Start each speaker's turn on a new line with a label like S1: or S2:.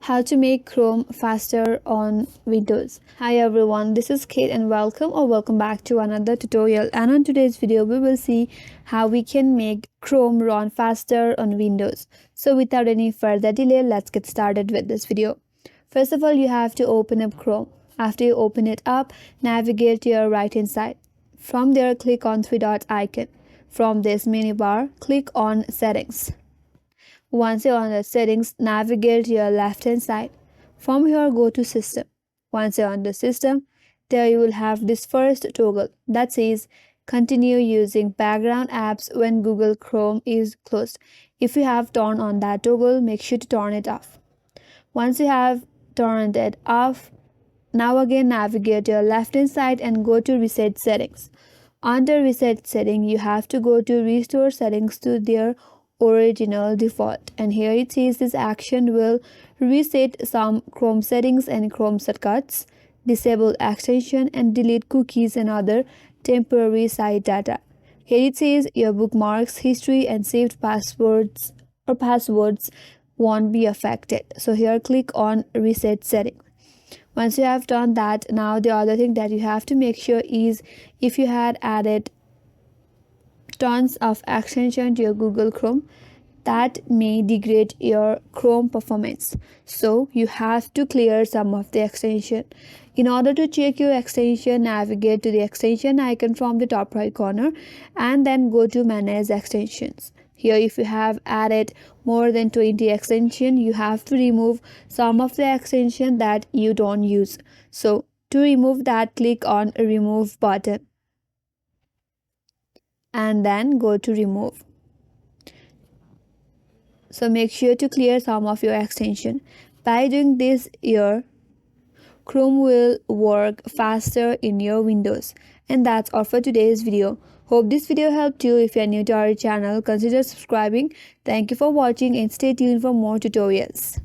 S1: How to make Chrome faster on Windows. Hi everyone, this is Kate and welcome back to another tutorial. And on today's video we will see how we can make Chrome run faster on Windows. So without any further delay, let's get started with this video. First of all, you have to open up Chrome. After you open it up, navigate to your right hand side. From there, click on three dot icon. From this menu bar, click on Settings. Once you're on the settings, navigate to your left hand side. From here, go to System. Once you're on the system, there you will have this first toggle that says continue using background apps when Google Chrome is closed. If you have turned on that toggle, make sure to turn it off. Once you have turned it off, now again navigate to your left hand side and go to Reset Settings. Under Reset Setting, you have to go to Restore Settings to their original default, and here it says this action will reset some Chrome settings and Chrome shortcuts, disable extension, and delete cookies and other temporary site data. Here it says your bookmarks, history, and saved passwords won't be affected. So here click on Reset Settings. Once you have done that, now the other thing that you have to make sure is if you had added tons of extension to your Google Chrome, that may degrade your Chrome performance. So you have to clear some of the extension. In order to check your extension, navigate to the extension icon from the top right corner and then go to Manage Extensions. Here, if you have added more than 20 extension, you have to remove some of the extension that you don't use. So to remove that, click on Remove button and then go to Remove. So make sure to clear some of your extension. By doing this, your Chrome will work faster in your Windows. And that's all for today's video. Hope this video helped you. If you are new to our channel, consider subscribing. Thank you for watching and stay tuned for more tutorials.